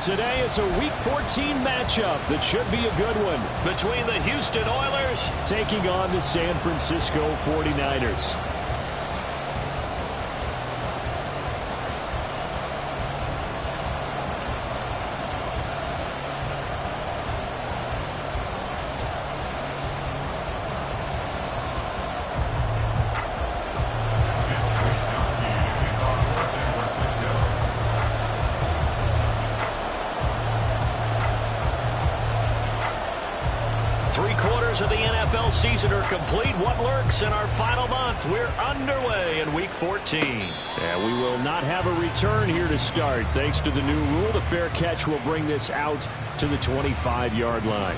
today it's a Week 14 matchup that should be a good one between the Houston Oilers taking on the San Francisco 49ers. Of the NFL season are complete. What lurks in our final month? We're underway in Week 14. And we will not have a return here to start. Thanks to the new rule, the fair catch will bring this out to the 25-yard line.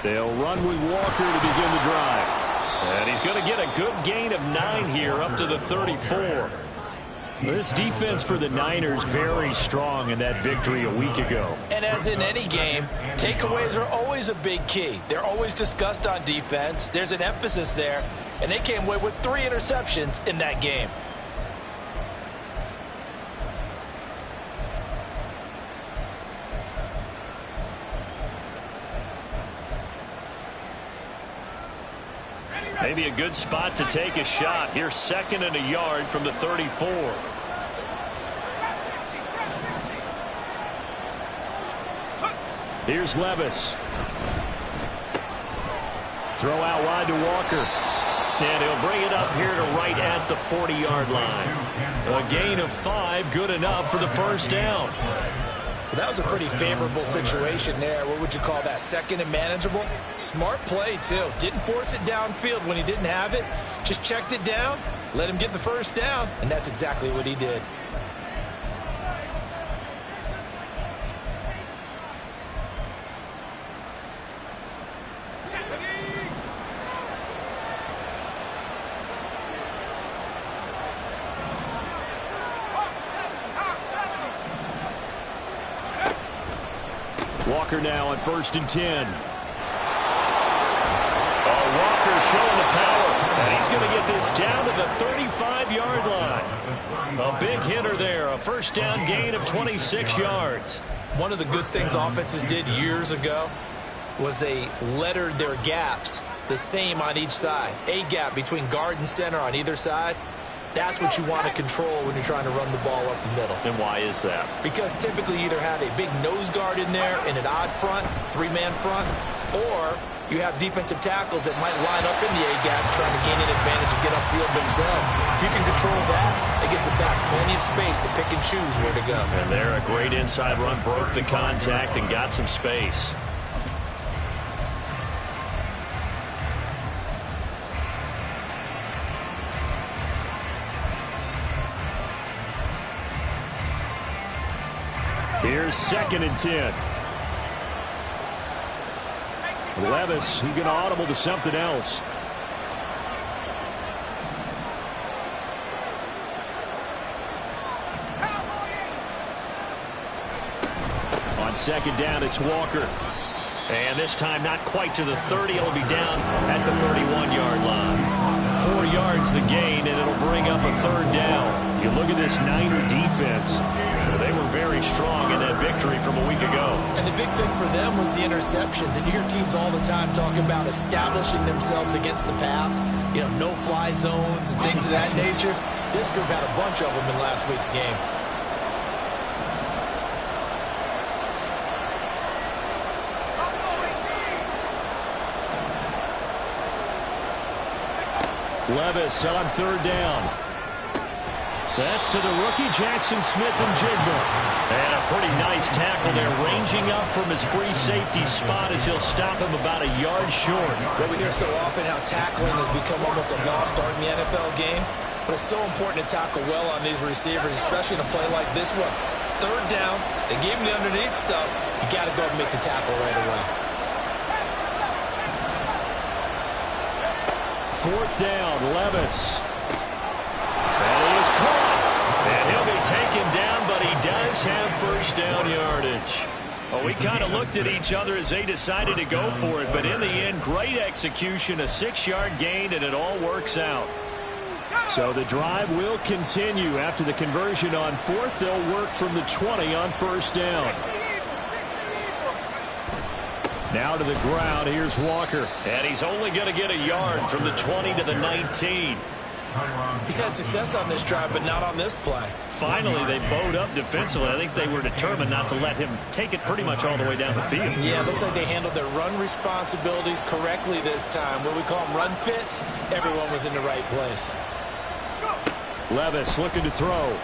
They'll run with Walker to begin the drive. And he's going to get a good gain of 9 here up to the 34. This defense for the Niners very strong in that victory a week ago. And as in any game, takeaways are always a big key. They're always discussed on defense. There's an emphasis there. And they came away with 3 interceptions in that game. Maybe a good spot to take a shot. Here's 2nd and a yard from the 34. Here's Levis. Throw out wide to Walker. And he'll bring it up here to right at the 40-yard line. A gain of 5, good enough for the first down. Well, that was a pretty favorable situation there. What would you call that? 2nd and manageable? Smart play, too. Didn't force it downfield when he didn't have it. Just checked it down, let him get the first down, and that's exactly what he did. Walker now on 1st and 10. Walker showing the power. And he's going to get this down to the 35-yard line. A big hitter there. A first down gain of 26 yards. One of the good things offenses did years ago was they lettered their gaps the same on each side. A gap between guard and center on either side. That's what you want to control when you're trying to run the ball up the middle. And why is that? Because typically you either have a big nose guard in there in an odd front, 3-man front, or you have defensive tackles that might line up in the A-gaps trying to gain an advantage and get upfield themselves. If you can control that, it gives the back plenty of space to pick and choose where to go. And there, a great inside run, broke the contact and got some space. Here's 2nd and 10. Levis, who's going to audible to something else. On 2nd down, it's Walker. And this time not quite to the 30. It'll be down at the 31-yard line. 4 yards the gain, and it'll bring up a 3rd down. You look at this Niner defense. They were very strong in that victory from a week ago. And the big thing for them was the interceptions. And you hear teams all the time talk about establishing themselves against the pass. You know, no-fly zones and things of that nature. This group had a bunch of them in last week's game. Levis on 3rd down. That's to the rookie, Jackson Smith-Njigba. And a pretty nice tackle there, ranging up from his free safety spot as he'll stop him about a yard short. Well, we hear so often how tackling has become almost a lost art in the NFL game. But it's so important to tackle well on these receivers, especially in a play like this one. Third down, they gave him the underneath stuff. You got to go and make the tackle right away. Fourth down, Levis. And he is caught. And he'll be taken down, but he does have first down yardage. Well, we kind of looked at each other as they decided to go for it, but in the end, great execution, a 6-yard gain, and it all works out. So the drive will continue. After the conversion on fourth, they'll work from the 20 on first down. Now to the ground, here's Walker. And he's only going to get a yard from the 20 to the 19. He's had success on this drive, but not on this play. Finally, they bowed up defensively. I think they were determined not to let him take it pretty much all the way down the field. Yeah, it looks like they handled their run responsibilities correctly this time. What we call them run fits, everyone was in the right place. Levis looking to throw.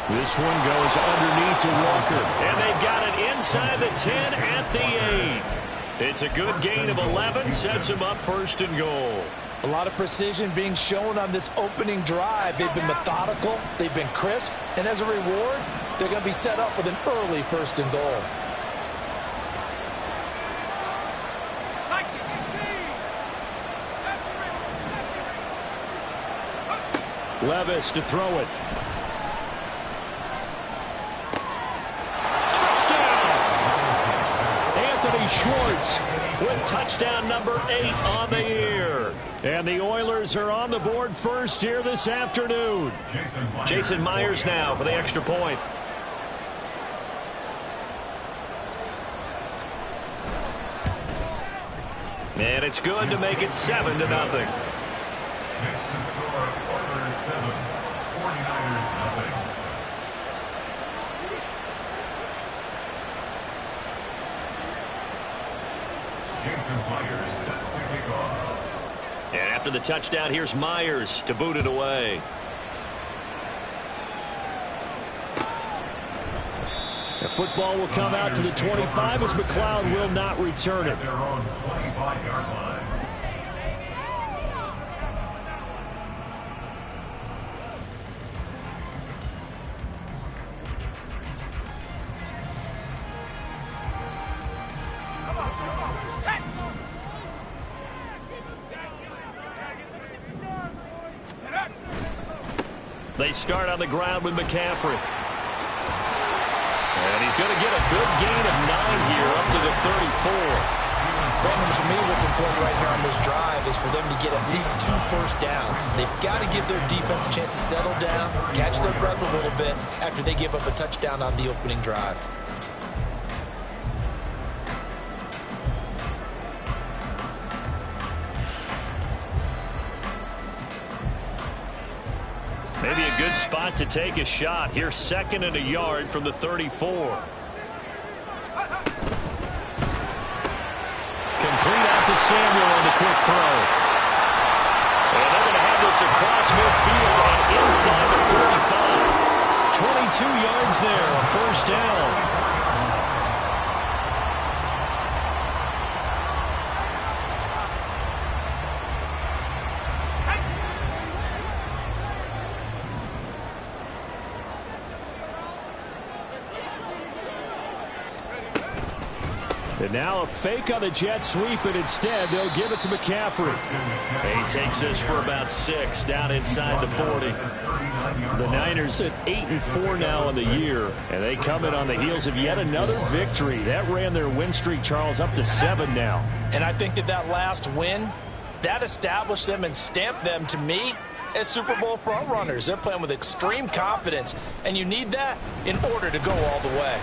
This one goes underneath to Walker. And they've got it inside the 10 at the 8. It's a good gain of 11, sets them up first and goal. A lot of precision being shown on this opening drive. They've been methodical, they've been crisp, and as a reward, they're going to be set up with an early first and goal. Levis to throw it. Touchdown! Anthony Schwartz with touchdown number 8 on the year. And the Oilers are on the board first here this afternoon. Jason Myers now for the extra point. And it's good to make it 7-0. And after the touchdown, here's Myers to boot it away. The football will come out to the 25 as McLeod will not return it. They start on the ground with McCaffrey. And he's going to get a good gain of 9 here up to the 34. Brandon, to me, what's important right here on this drive is for them to get at least 2 first downs. They've got to give their defense a chance to settle down, catch their breath a little bit after they give up a touchdown on the opening drive. Maybe a good spot to take a shot. Here's 2nd and a yard from the 34. Complete out to Samuel on the quick throw. And they're going to have this across midfield and inside the 45. 22 yards there, a first down. And now a fake on the jet sweep, and instead they'll give it to McCaffrey. He takes this for about 6 down inside the 40. The Niners at 8-4 now in the year, and they come in on the heels of yet another victory. That ran their win streak, Charles, up to 7 now. And I think that last win, that established them and stamped them, to me, as Super Bowl front runners. They're playing with extreme confidence, and you need that in order to go all the way.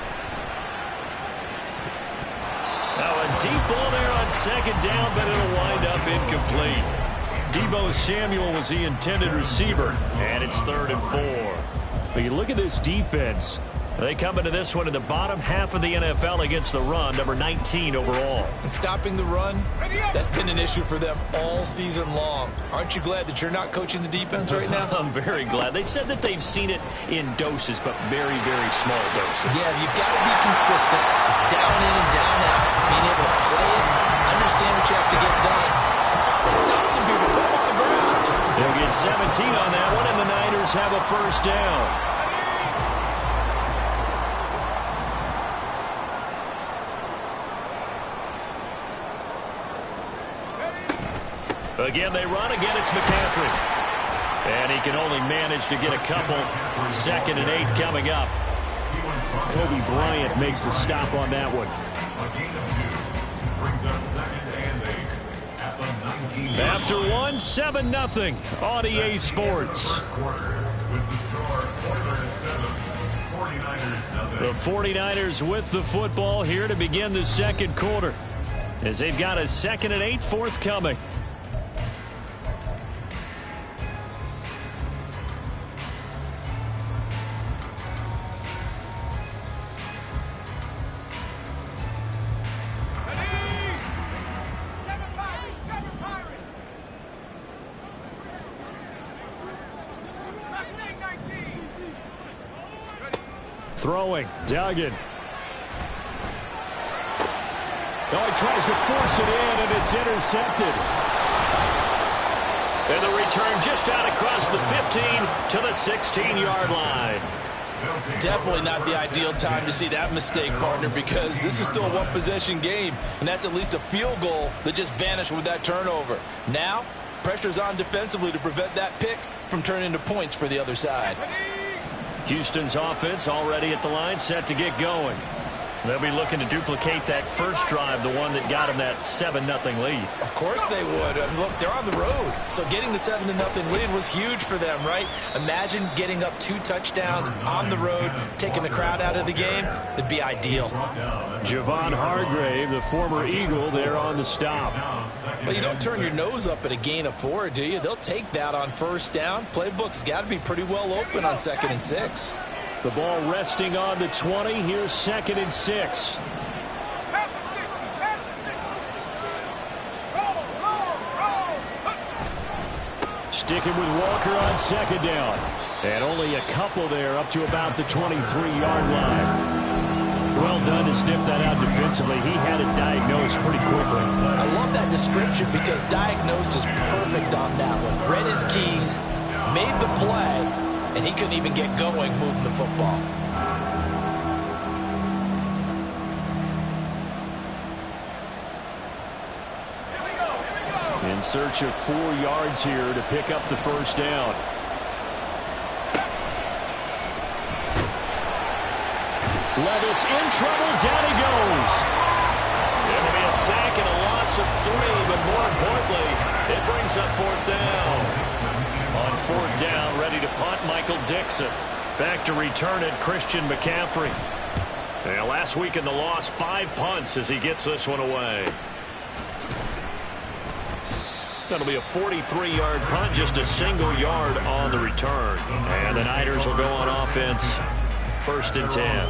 Now a deep ball there on 2nd down, but it'll wind up incomplete. Deebo Samuel was the intended receiver, and it's 3rd and 4. But you look at this defense. They come into this one in the bottom half of the NFL against the run, number 19 overall. And stopping the run, that's been an issue for them all season long. Aren't you glad that you're not coaching the defense right now? I'm very glad. They said that they've seen it in doses, but very, very small doses. Yeah, you've got to be consistent. It's down in and down out. Being able to play it, understand what you have to get done, and finally stop some people, put them on the ground. They'll get 17 on that one, and the Niners have a first down. Again, they run. Again, it's McCaffrey. And he can only manage to get a couple. 2nd and 8 coming up. Kobe Bryant makes the stop on that one. After one, 7-0 on EA Sports. The 49ers with the football here to begin the second quarter, as they've got a 2nd and 8 forthcoming. Throwing, Duggan. Oh, he tries to force it in, and it's intercepted. And the return just out across the 15 to the 16-yard line. Definitely not the ideal time to see that mistake, partner, because this is still a one-possession game, and that's at least a field goal that just vanished with that turnover. Now, pressure's on defensively to prevent that pick from turning into points for the other side. Houston's offense already at the line, set to get going. They'll be looking to duplicate that first drive, the one that got them that 7-0 lead. Of course they would. Look, they're on the road, so getting the 7-0 lead was huge for them, right? Imagine getting up 2 touchdowns on the road, taking the crowd out of the game. It'd be ideal. Javon Hargrave, the former Eagle, there on the stop. Well, you don't turn your nose up at a gain of 4, do you? They'll take that on first down. Playbook's got to be pretty well open on 2nd and 6. The ball resting on the 20. Here's 2nd and 6. Sticking with Walker on 2nd down. And only a couple there up to about the 23-yard line. Well done to sniff that out defensively. He had it diagnosed pretty quickly. I love that description because diagnosed is perfect on that one. Read his keys, made the play, and he couldn't even get going moving the football. In search of 4 yards here to pick up the first down. Levis in trouble. Down he goes. It'll be a sack and a loss of 3, but more importantly, it brings up 4th down. On 4th down, ready to punt, Michael Dixon. Back to return it, Christian McCaffrey. And last week in the loss, 5 punts as he gets this one away. That'll be a 43-yard punt, just a single yard on the return. And the Niners will go on offense, 1st and 10.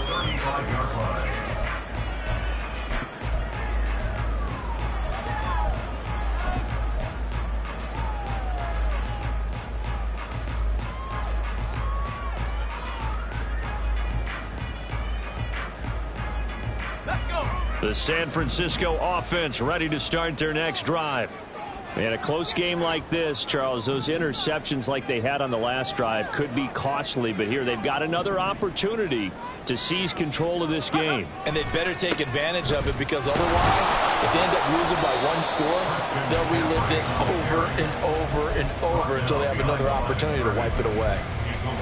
The San Francisco offense ready to start their next drive. In a close game like this, Charles, those interceptions like they had on the last drive could be costly, but here they've got another opportunity to seize control of this game. And they'd better take advantage of it, because otherwise, if they end up losing by 1 score, they'll relive this over and over and over until they have another opportunity to wipe it away.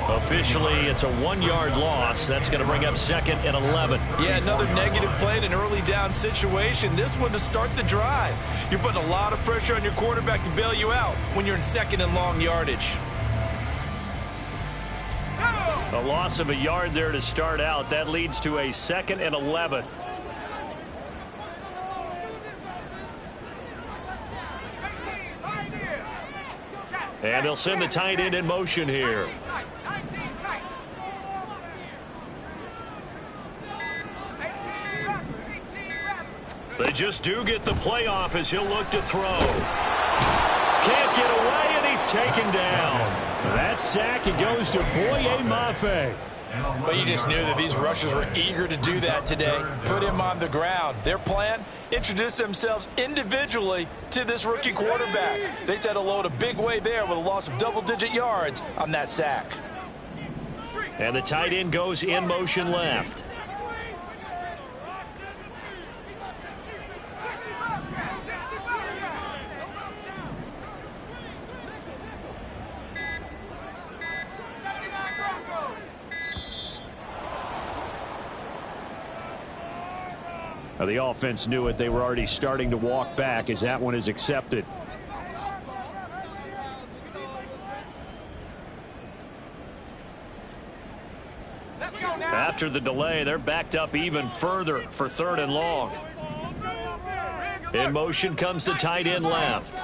Officially, it's a 1-yard loss. That's going to bring up 2nd and 11. Yeah, another negative play in an early down situation. This one to start the drive. You're putting a lot of pressure on your quarterback to bail you out when you're in 2nd and long yardage. A loss of a yard there to start out. That leads to a 2nd and 11. And they'll send the tight end in motion here. They just do get the play off as he'll look to throw. Can't get away, and he's taken down. That sack, it goes to Boye Mafe. But you just knew that these rushers were eager to do that today. Put him on the ground. Their plan, introduce themselves individually to this rookie quarterback. They said hello in a big way there with a loss of double-digit yards on that sack. And the tight end goes in motion left. Now the offense knew it. They were already starting to walk back as that one is accepted. After the delay, they're backed up even further for 3rd and long. In motion comes the tight end left.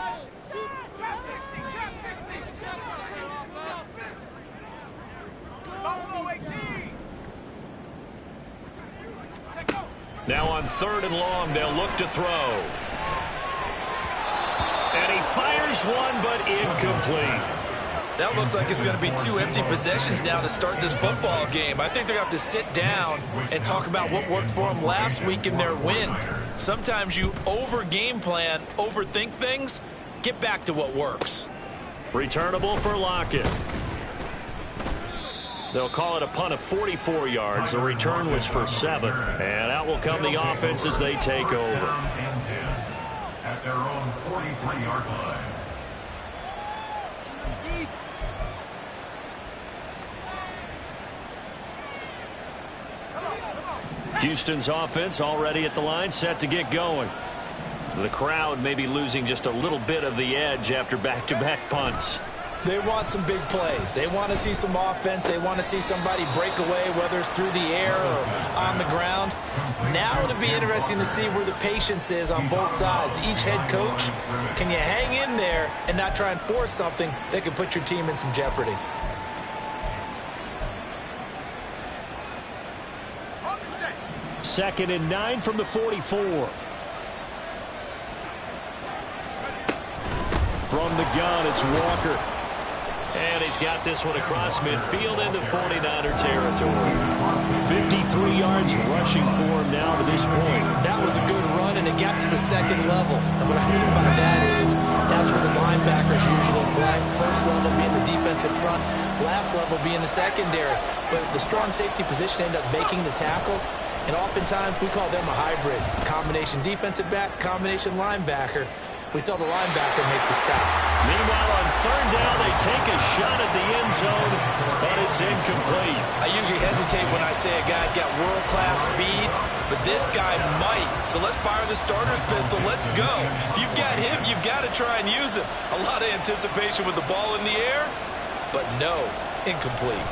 Now on 3rd and long, they'll look to throw. And he fires one, but incomplete. That looks like it's going to be 2 empty possessions now to start this football game. I think they're going to have to sit down and talk about what worked for them last week in their win. Sometimes you over-game plan, overthink things. Get back to what works. Returnable for Lockett. They'll call it a punt of 44 yards. The return was for 7. And out will come the offense as they take over. At their own 43-yard line. Houston's offense already at the line, set to get going. The crowd may be losing just a little bit of the edge after back-to-back punts. They want some big plays. They want to see some offense. They want to see somebody break away, whether it's through the air or on the ground. Now it'll be interesting to see where the patience is on both sides. Each head coach, can you hang in there and not try and force something that could put your team in some jeopardy? Second and 9 from the 44. From the gun, it's Walker. And he's got this one across midfield into 49er territory. 53 yards rushing for him now to this point. That was a good run, and it got to the second level. And what I mean by that is that's where the linebackers usually play. First level being the defensive front, last level being the secondary. But the strong safety position ended up making the tackle. And oftentimes we call them a hybrid. Combination defensive back, combination linebacker. We saw the linebacker make the stop. Meanwhile, on 3rd down, they take a shot at the end zone, but it's incomplete. I usually hesitate when I say a guy's got world-class speed, but this guy might. So let's fire the starter's pistol. Let's go. If you've got him, you've got to try and use him. A lot of anticipation with the ball in the air, but no, incomplete.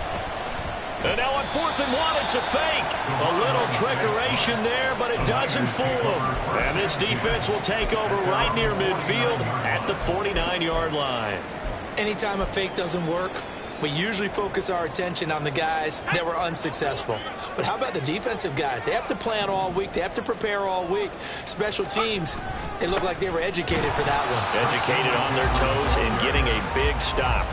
And now on 4th and 1, it's a fake. A little trickeration there, but it doesn't fool them. And this defense will take over right near midfield at the 49-yard line. Anytime a fake doesn't work, we usually focus our attention on the guys that were unsuccessful. But how about the defensive guys? They have to plan all week. They have to prepare all week. Special teams, they look like they were educated for that one. Educated on their toes and getting a big stop.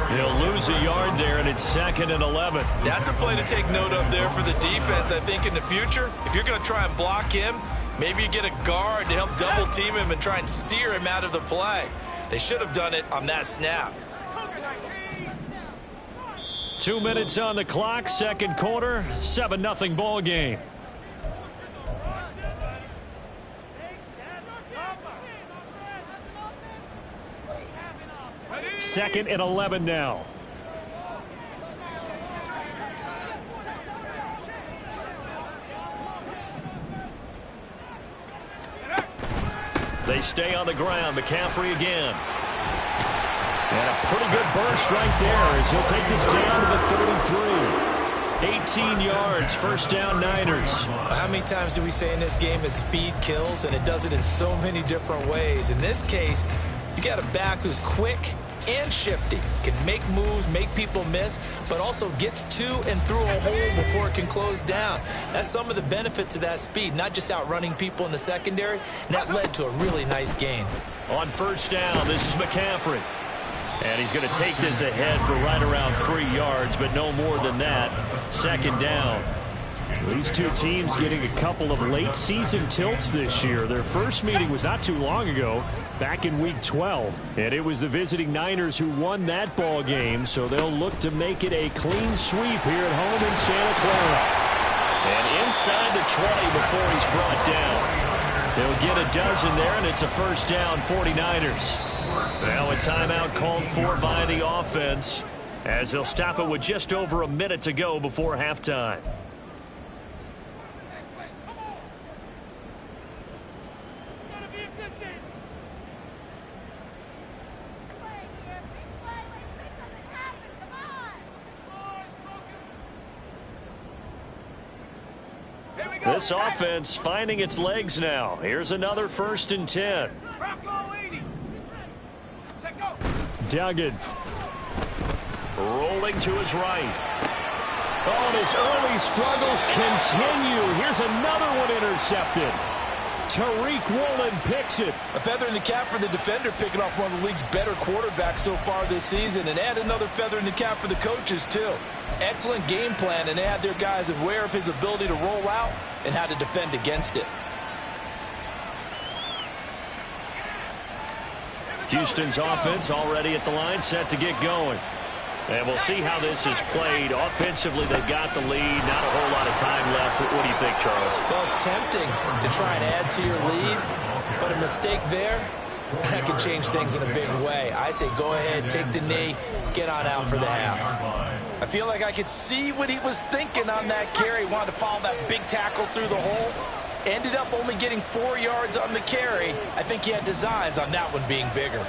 He'll lose a yard there, and it's 2nd and 11. That's a play to take note of there for the defense, I think, in the future. If you're going to try and block him, maybe you get a guard to help double-team him and try and steer him out of the play. They should have done it on that snap. 2 minutes on the clock, second quarter, 7-0 ball game. Second and 11 now. They stay on the ground. McCaffrey again. And a pretty good burst right there as he'll take this down to the 43. 18 yards, first down Niners. How many times do we say in this game that speed kills, and it does it in so many different ways? In this case, you got a back who's quick and shifty, can make moves, make people miss, but also gets to and through a hole before it can close down. That's some of the benefits of that speed, not just outrunning people in the secondary, and that led to a really nice gain. On first down, this is McCaffrey. And he's going to take this ahead for right around 3 yards, but no more than that. Second down. These two teams getting a couple of late season tilts this year. Their first meeting was not too long ago, back in week 12. And it was the visiting Niners who won that ball game, so they'll look to make it a clean sweep here at home in Santa Clara. And inside the 20 before he's brought down. They'll get a dozen there, and it's a first down, 49ers. Now a timeout called for by the offense, as they'll stop it with just over a minute to go before halftime. This offense finding its legs now. Here's another 1st and 10. Duggan. Rolling to his right. Oh, and his early struggles continue. Here's another one intercepted. Tariq Woolen picks it. A feather in the cap for the defender, picking off one of the league's better quarterbacks so far this season, and add another feather in the cap for the coaches, too. Excellent game plan, and they had their guys aware of his ability to roll out and how to defend against it. Houston's offense already at the line, set to get going. And we'll see how this is played. Offensively, they've got the lead. Not a whole lot of time left. What do you think, Charles? Well, it's tempting to try and add to your lead, but a mistake there, that could change things in a big way. I say go ahead, take the knee, get on out for the half. I feel like I could see what he was thinking on that carry. Wanted to follow that big tackle through the hole. Ended up only getting 4 yards on the carry. I think he had designs on that one being bigger.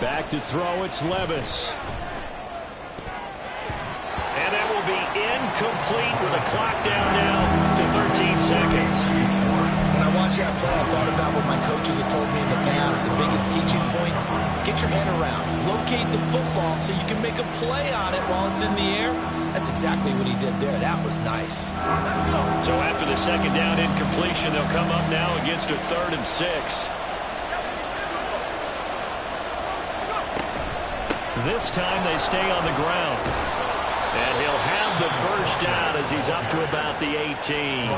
Back to throw, it's Levis. And that will be incomplete with a clock down now to 13 seconds. When I watched that play, I thought about what my coaches had told me in the past. The biggest teaching point, get your head around. Locate the football so you can make a play on it while it's in the air. That's exactly what he did there. That was nice. So after the second down incompletion, they'll come up now against a 3rd and 6. This time they stay on the ground. And he'll have the first down as he's up to about the 18.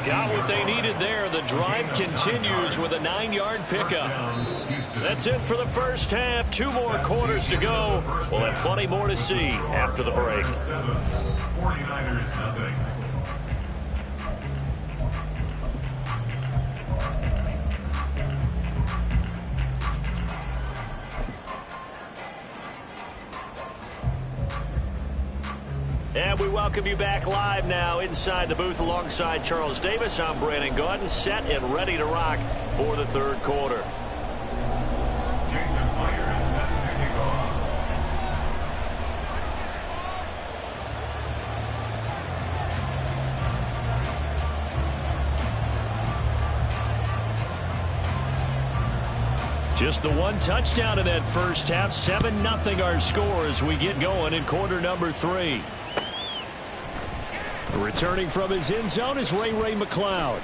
Got what they needed there. The drive continues with a 9-yard pickup. That's it for the first half. 2 more quarters to go. We'll have plenty more to see after the break. 49ers nothing. And we welcome you back live now inside the booth alongside Charles Davis. I'm Brandon Gaudin, set and ready to rock for the 3rd quarter. Jason Player is set to kick off. Just the one touchdown in that first half. 7-0 our score as we get going in quarter number 3. Returning from his end zone is Ray McLeod.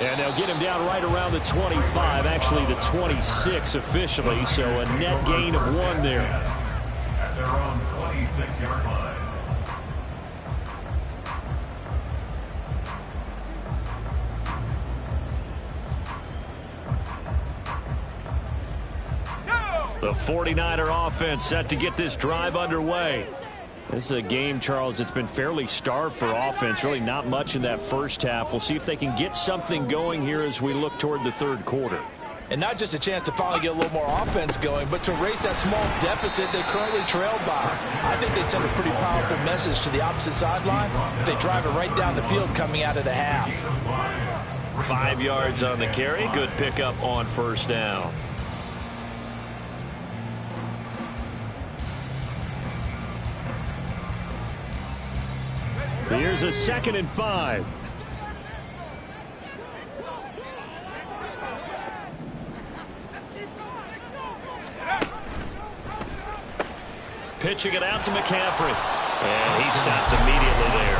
And they'll get him down right around the 25, actually the 26 officially, so a net gain of 1 there. At their own 26-yard line. The 49er offense set to get this drive underway. This is a game, Charles, that's been fairly starved for offense. Really not much in that first half. We'll see if they can get something going here as we look toward the 3rd quarter. And not just a chance to finally get a little more offense going, but to erase that small deficit they currently trailed by. I think they'd send a pretty powerful message to the opposite sideline if they drive it right down the field coming out of the half. 5 yards on the carry. Good pickup on first down. Here's a 2nd and 5. pitching it out to McCaffrey. And he stopped immediately there.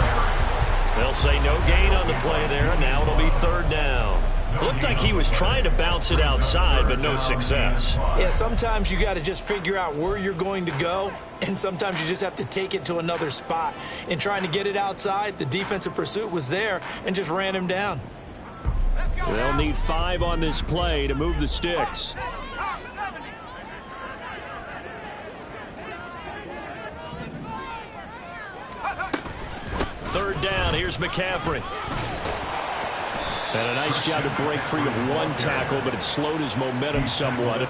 They'll say no gain on the play there. Now it'll be third down. Looked like he was trying to bounce it outside, but no success. Yeah, sometimes you got to just figure out where you're going to go, and sometimes you just have to take it to another spot. In trying to get it outside, the defensive pursuit was there and just ran him down. They'll need 5 on this play to move the sticks. Third down, here's McCaffrey. And a nice job to break free of one tackle, but it slowed his momentum somewhat.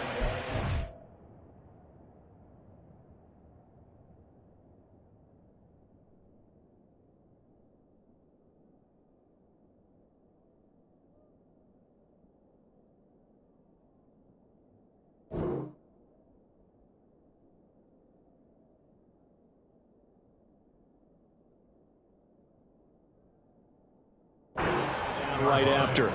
Right after.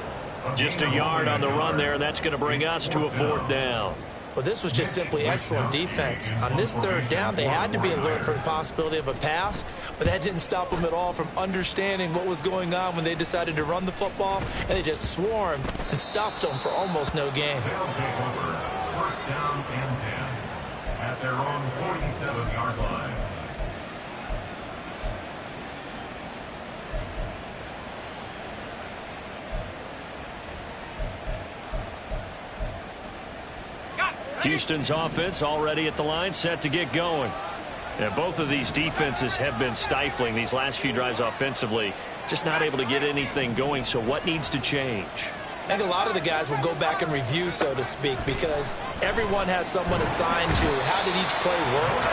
Just a yard on the run there, and that's going to bring us to a fourth down. Well, this was just simply excellent defense. On this third down, they had to be alert for the possibility of a pass, but that didn't stop them at all from understanding what was going on when they decided to run the football, and they just swarmed and stopped them for almost no gain. They'll take over. First down and 10 at their own 47-yard line. Houston's offense already at the line, set to get going. And both of these defenses have been stifling these last few drives offensively. Just not able to get anything going, so what needs to change? I think a lot of the guys will go back and review, so to speak, because everyone has someone assigned to how did each play work.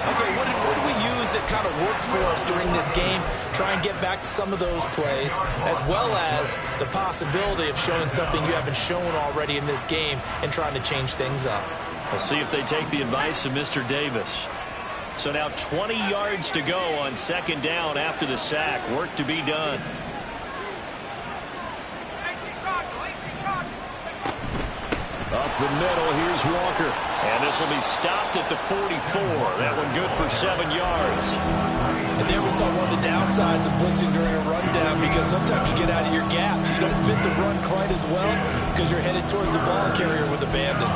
Okay, what did we use that kind of worked for us during this game? Try and get back to some of those plays, as well as the possibility of showing something you haven't shown already in this game and trying to change things up. We'll see if they take the advice of Mr. Davis. So now 20 yards to go on second down after the sack. Work to be done. Up the middle, here's Walker. And this will be stopped at the 44. That one good for 7 yards. And there we saw one of the downsides of blitzing during a rundown, because sometimes you get out of your gaps. You don't fit the run quite as well because you're headed towards the ball carrier with abandon.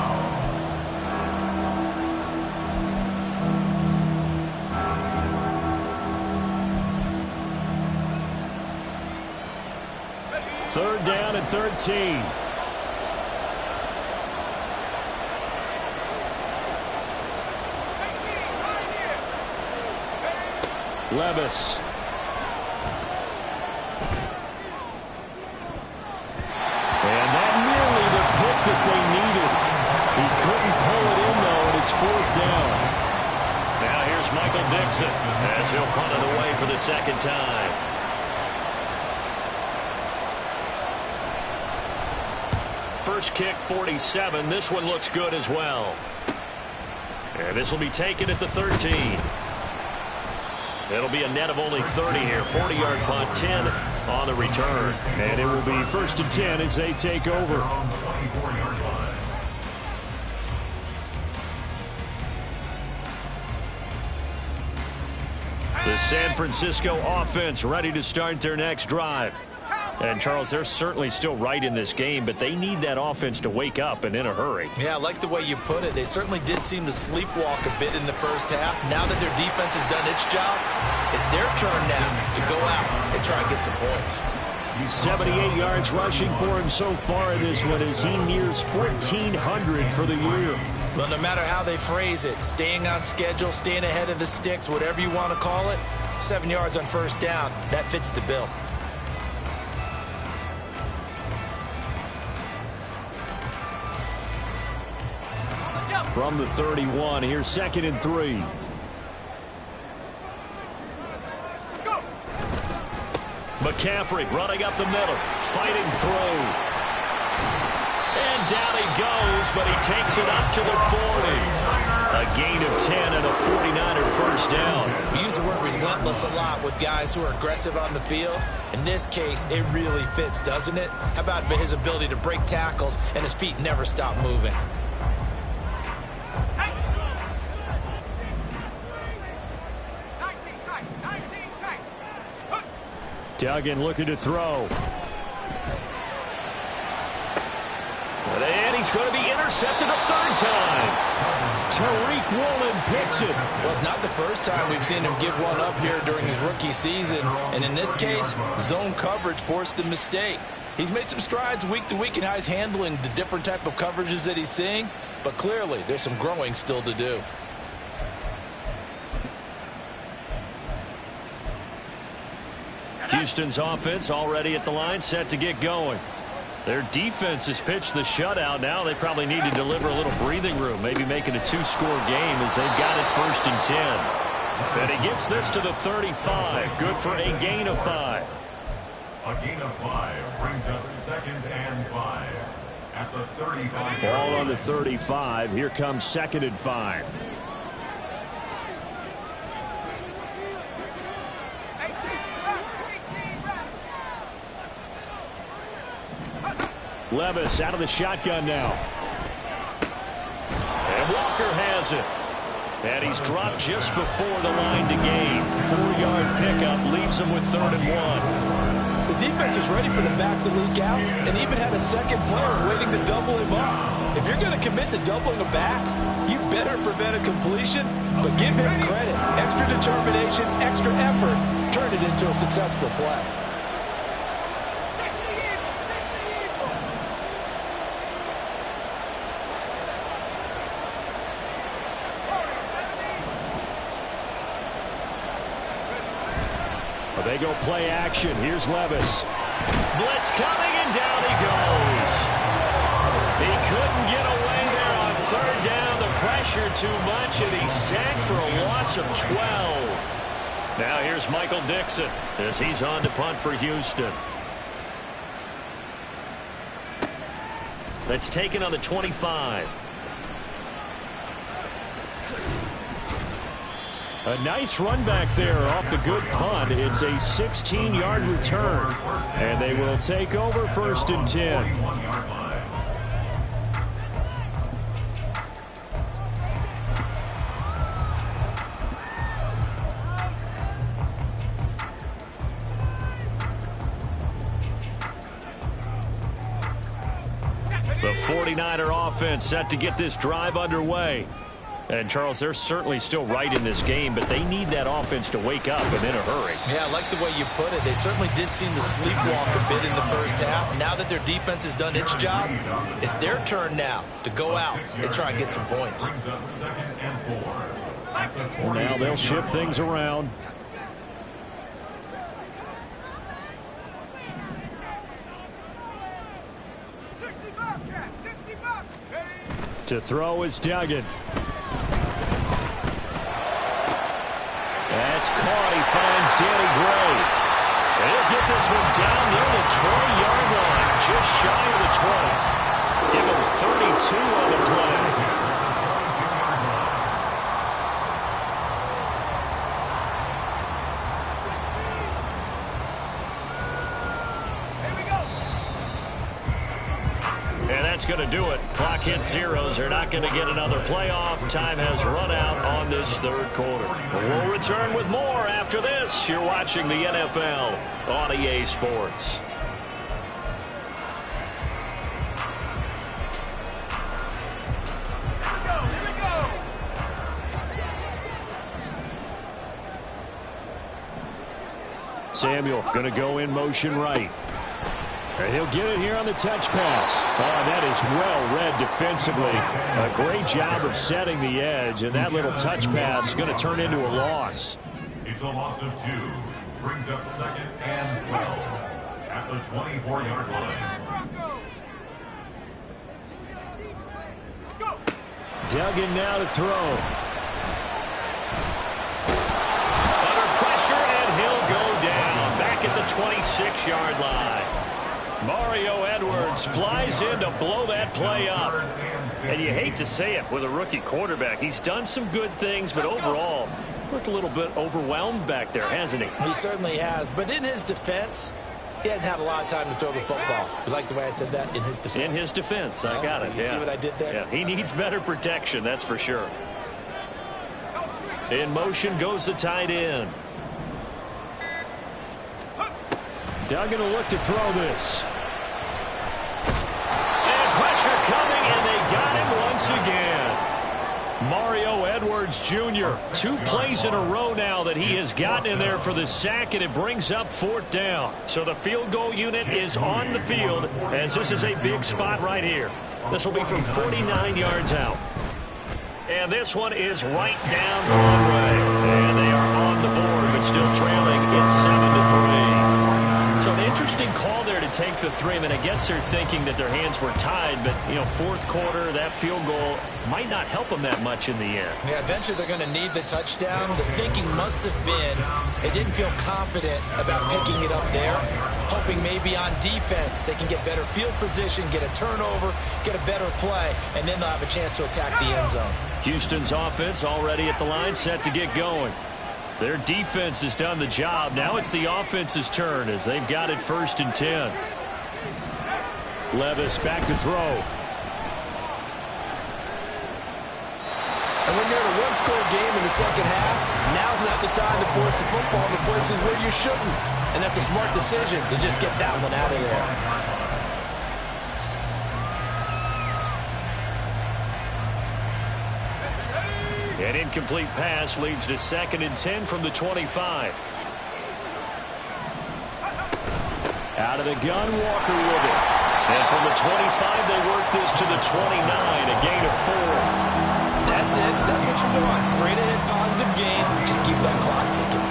Third down and 13. Levis. And that nearly the pick that they needed. He couldn't pull it in, though, and it's fourth down. Now here's Michael Dixon as he'll punt it away for the second time. First kick, 47. This one looks good as well. And this will be taken at the 13. It'll be a net of only 30 here. 40-yard punt, 10 on the return. And it will be first and 10 as they take over. The San Francisco offense ready to start their next drive. And, Charles, they're certainly still right in this game, but they need that offense to wake up and in a hurry. Yeah, I like the way you put it. They certainly did seem to sleepwalk a bit in the first half. Now that their defense has done its job, it's their turn now to go out and try and get some points. 78 yards rushing for him so far in this one as he nears 1,400 for the year. Well, no matter how they phrase it, staying on schedule, staying ahead of the sticks, whatever you want to call it, 7 yards on first down, that fits the bill. From the 31, here's second and 3. McCaffrey running up the middle, fighting through. And down he goes, but he takes it up to the 40. A gain of 10 and a 49er first down. We use the word relentless a lot with guys who are aggressive on the field. In this case, it really fits, doesn't it? How about his ability to break tackles and his feet never stop moving? Duggan looking to throw. And he's going to be intercepted a third time. Tariq Woolen picks it. Well, it's not the first time we've seen him give one up here during his rookie season. And in this case, zone coverage forced the mistake. He's made some strides week to week in how he's handling the different type of coverages that he's seeing. But clearly, there's some growing still to do. Houston's offense already at the line, set to get going. Their defense has pitched the shutout. Now they probably need to deliver a little breathing room, maybe making a two-score game as they've got it 1st and 10. And he gets this to the 35. Good for a gain of 5. A gain of 5 brings up 2nd and 5 at the 35. Ball on the 35. Here comes 2nd and 5. Levis out of the shotgun now. And Walker has it. And he's dropped just before the line to gain. 4-yard pickup leaves him with 3rd and 1. The defense was ready for the back to leak out and even had a second player waiting to double him up. If you're going to commit to doubling a back, you better prevent a completion, but give him credit. Extra determination, extra effort, turned it into a successful play. They go play action. Here's Levis. Blitz coming, and down he goes. He couldn't get away there on 3rd down. The pressure too much, and he sacked for a loss of 12. Now here's Michael Dixon as he's on to punt for Houston. That's taken on the 25. A nice run back there off the good punt. It's a 16-yard return. And they will take over 1st and 10. The 49er offense set to get this drive underway. And, Charles, they're certainly still right in this game, but they need that offense to wake up and in a hurry. Yeah, I like the way you put it. They certainly did seem to sleepwalk a bit in the first half. Now that their defense has done its job, it's their turn now to go out and try and get some points. Now they'll shift things around. To throw is Duggan. That's caught. He finds Danny Gray. And he'll get this one down near the 20-yard line, just shy of the 20. Give him 32 on the play. That's going to do it. Clock hits zeros. They're not going to get another playoff. Time has run out on this 3rd quarter. We'll return with more after this. You're watching the NFL on EA Sports. Samuel going to go in motion right. And he'll get it here on the touch pass. Oh, that is well read defensively. A great job of setting the edge, and that little touch pass is going to turn into a loss. It's a loss of 2. Brings up 2nd and 12 at the 24-yard line. Duggan now to throw. Under pressure, and he'll go down. Back at the 26-yard line. Mario Edwards flies in to blow that play up. And you hate to say it with a rookie quarterback. He's done some good things, but overall, looked a little bit overwhelmed back there, hasn't he? He certainly has. But in his defense, he hadn't had a lot of time to throw the football. You like the way I said that? In his defense. In his defense. I got it. You see what I did there? Yeah, he needs better protection, that's for sure. In motion goes the tight end. Duggan will look to throw this. And pressure coming, and they got him once again. Mario Edwards Jr. 2 plays in a row now that he has gotten in there for the sack, and it brings up 4th down. So the field goal unit is on the field, as this is a big spot right here. This will be from 49 yards out. And this one is right down the runway. And they are on the board, but still trailing. It's 7-3. So an interesting call there to take the 3. I mean, I guess they're thinking that their hands were tied, but, you know, 4th quarter, that field goal might not help them that much in the end. Yeah, eventually they're going to need the touchdown. The thinking must have been they didn't feel confident about picking it up there, hoping maybe on defense they can get better field position, get a turnover, get a better play, and then they'll have a chance to attack the end zone. Houston's offense already at the line, set to get going. Their defense has done the job. Now it's the offense's turn as they've got it 1st and 10. Levis back to throw. And when you're in a one-score game in the second half, now's not the time to force the football to places where you shouldn't. And that's a smart decision to just get that one out of there. An incomplete pass leads to 2nd and 10 from the 25. Out of the gun, Walker with it. And from the 25, they work this to the 29, a gain of 4. That's it. That's what you want. Straight ahead, positive gain. Just keep that clock ticking.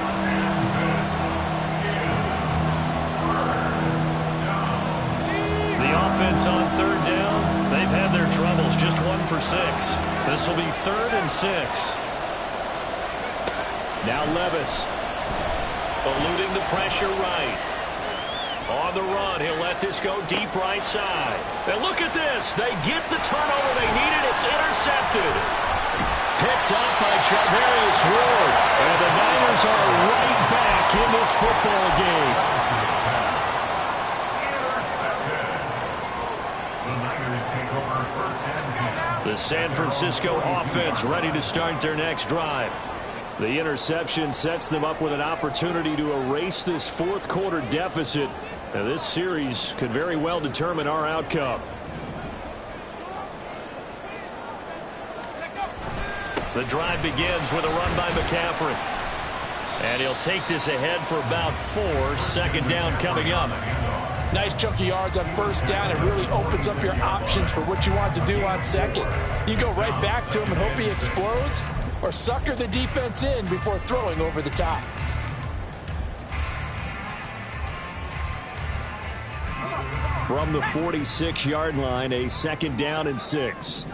The offense on 3rd down, they've had their troubles. Just 1 for 6. This will be 3rd and 6. Now Levis. Eluding the pressure right. On the run, he'll let this go deep right side. And look at this. They get the turnover they needed. It's intercepted. Picked up by Charvarius Ward. And the Niners are right back in this football game. The San Francisco offense ready to start their next drive. The interception sets them up with an opportunity to erase this 4th quarter deficit. Now, this series could very well determine our outcome. The drive begins with a run by McCaffrey. And he'll take this ahead for about 4. 2nd down coming up. Nice chunk of yards on 1st down. It really opens up your options for what you want to do on 2nd. You go right back to him and hope he explodes, or sucker the defense in before throwing over the top. From the 46-yard line, a 2nd down and 6.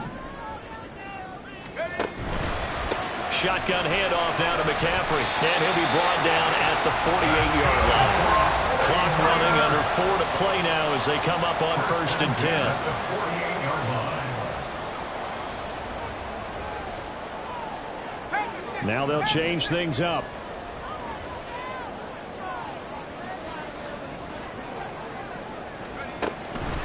Shotgun handoff now to McCaffrey. And he'll be brought down at the 48-yard line. Clock running, under 4 to play now as they come up on 1st and 10. Now they'll change things up.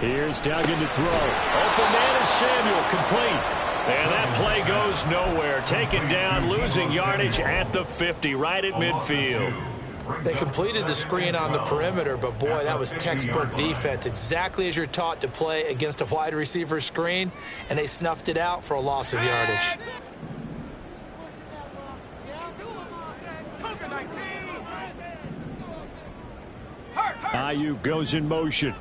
Here's Duggan to throw. Open man is Samuel, complete. And that play goes nowhere. Taken down, losing yardage at the 50, right at midfield. They completed the screen on the perimeter, but boy, that was textbook defense. Exactly as you're taught to play against a wide receiver screen, and they snuffed it out for a loss of yardage. Ayuk goes in motion.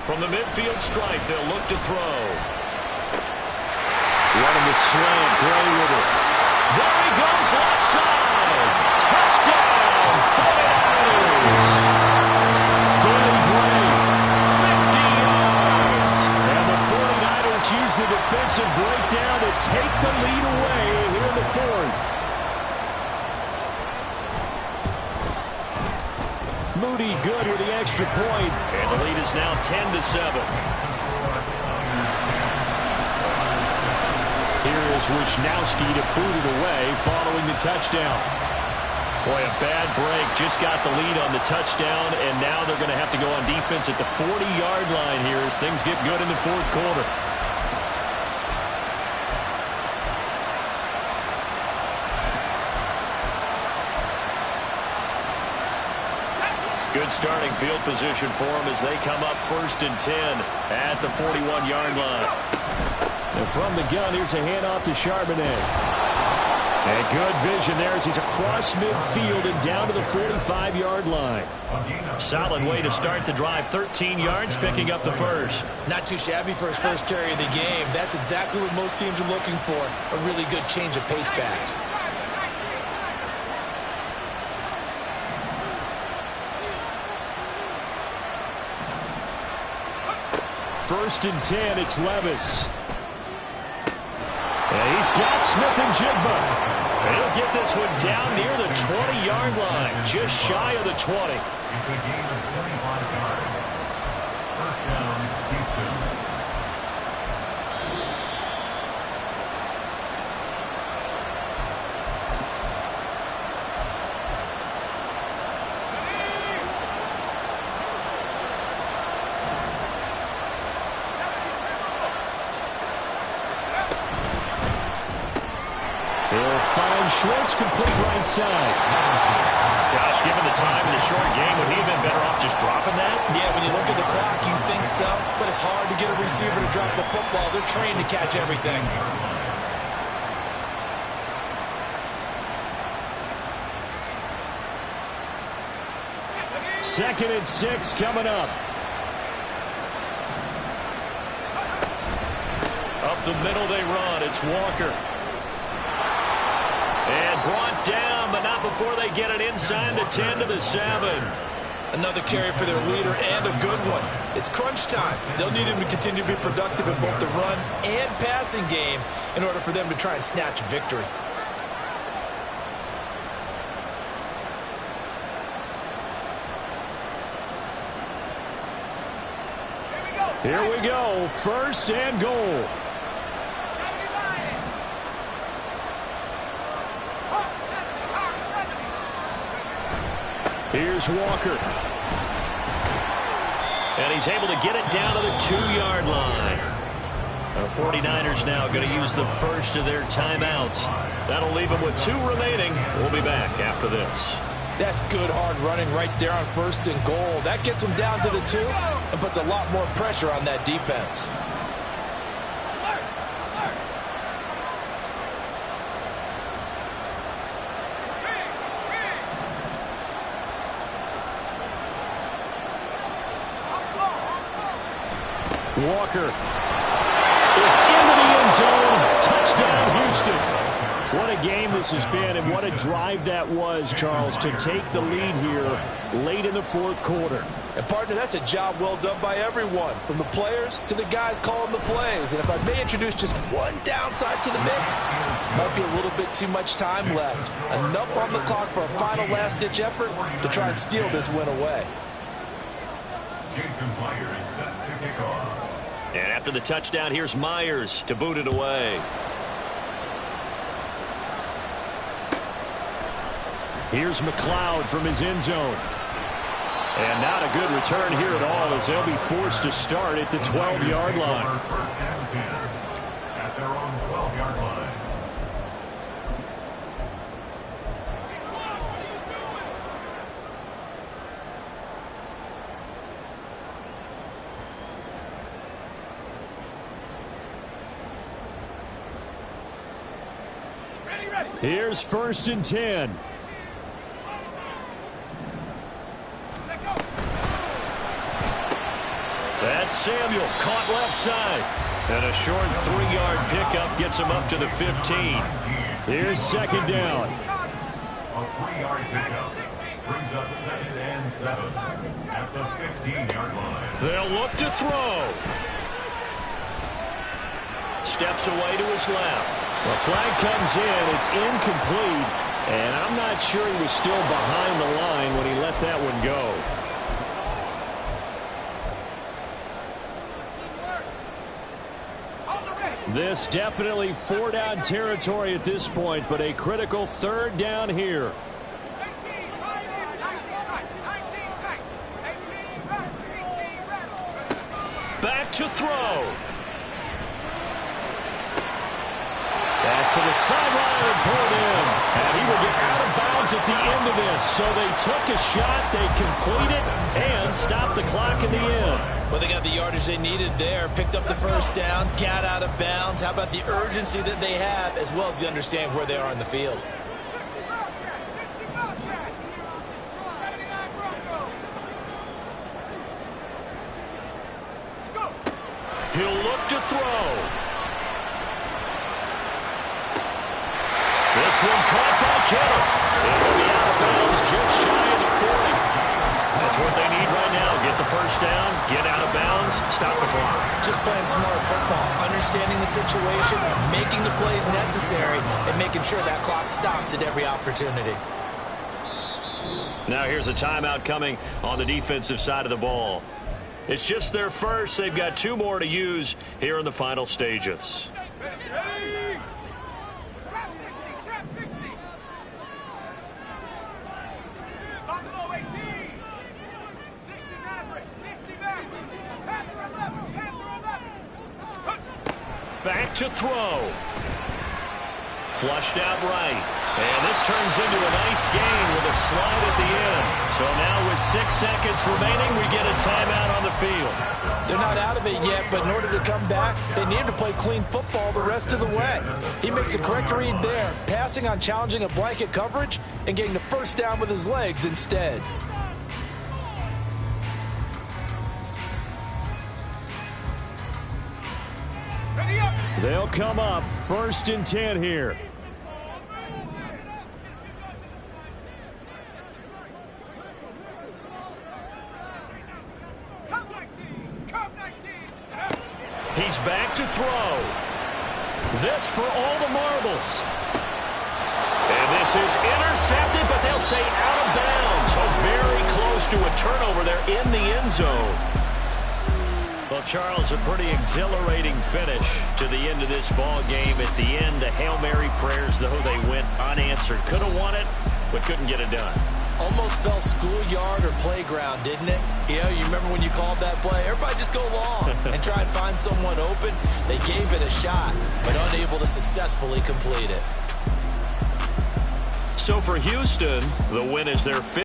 From the midfield stripe, they'll look to throw. Running the slant, Gray with it. There he goes, left side. Touchdown, 49ers. Danny Gray, 50 yards. and the 49ers use the defensive breakdown to take the lead away here in the 4th. Moody good with the extra point. And the lead is now 10-7. Here is Wisnowski to boot it away following the touchdown. Boy, a bad break. Just got the lead on the touchdown, and now they're going to have to go on defense at the 40-yard line here as things get good in the 4th quarter. Good starting field position for them as they come up 1st and 10 at the 41-yard line. And from the gun, here's a handoff to Charbonnet. And good vision there as he's across midfield and down to the 45-yard line. Solid way to start the drive. 13 yards, picking up the first. Not too shabby for his first carry of the game. That's exactly what most teams are looking for. A really good change of pace back. First and 10, it's Levis. And he's got Smith and Jigba. He'll get this one down near the 20-yard line, just shy of the 20. It's a gain of 25 yards. First down, Houston. Schwartz complete right side. Gosh, given the time in the short game, would he have been better off just dropping that? Yeah, when you look at the clock, you think so. But it's hard to get a receiver to drop a football. They're trained to catch everything. Second and 6 coming up. Up the middle they run. It's Walker. And brought down, but not before they get it inside the 10 to the 7. Another carry for their leader and a good one. It's crunch time. They'll need him to continue to be productive in both the run and passing game in order for them to try and snatch victory. Here we go. First and goal. Here's Walker. And he's able to get it down to the 2-yard line. The 49ers now going to use the first of their timeouts. That'll leave them with 2 remaining. We'll be back after this. That's good hard running right there on first and goal. That gets them down to the 2 and puts a lot more pressure on that defense. Walker is into the end zone. Touchdown, Houston. What a game this has been, and what a drive that was, Charles, to take the lead here late in the 4th quarter. And, partner, that's a job well done by everyone, from the players to the guys calling the plays. And if I may introduce just one downside to the mix, might be a little bit too much time left. Enough on the clock for a final last-ditch effort to try and steal this win away. Jason Myers set to kick off. And after the touchdown, here's Myers to boot it away. Here's McLeod from his end zone. And not a good return here at all as they'll be forced to start at the 12-yard line. First and 10 at their own 12-yard line. Here's first and 10. That's Samuel, caught left side. And a short 3-yard pickup gets him up to the 15. Here's second down. A 3-yard pickup brings up 2nd and 7 at the 15-yard line. They'll look to throw. Steps away to his left. The flag comes in. It's incomplete. And I'm not sure he was still behind the line when he let that one go. This definitely 4-down territory at this point, but a critical 3rd down here. Back to throw. Pass to the sideline and pulled in. And he will get out of bounds yards at the end of this. So they took a shot, they complete it, and stopped the clock in the end. Well, they got the yardage they needed there, picked up the first down, got out of bounds. How about the urgency that they have, as well as they understand where they are in the field? He'll look to throw. This one caught by Kittle. It'll be out of bounds just shy of the 40. That's what they need right now. Get the first down, get out of bounds, stop the clock. Just playing smart football, understanding the situation, making the plays necessary, and making sure that clock stops at every opportunity. Now here's a timeout coming on the defensive side of the ball. It's just their first. They've got 2 more to use here in the final stages. Back to throw. Flushed out right. And this turns into a nice gain with a slide at the end. So now with 6 seconds remaining, we get a timeout on the field. They're not out of it yet, but in order to come back, they need to play clean football the rest of the way. He makes the correct read there, passing on challenging a blanket coverage and getting the first down with his legs instead. They'll come up 1st and 10 here. He's back to throw. This for all the marbles. And this is intercepted, but they'll say out of bounds. So very close to a turnover there in the end zone. Well, Charles, a pretty exhilarating finish to the end of this ball game. At the end, the Hail Mary prayers, though, they went unanswered. Could have won it, but couldn't get it done. Almost felt schoolyard or playground, didn't it? You know, you remember when you called that play? Everybody just go long and try and find someone open. They gave it a shot, but unable to successfully complete it. So for Houston, the win is their 5th.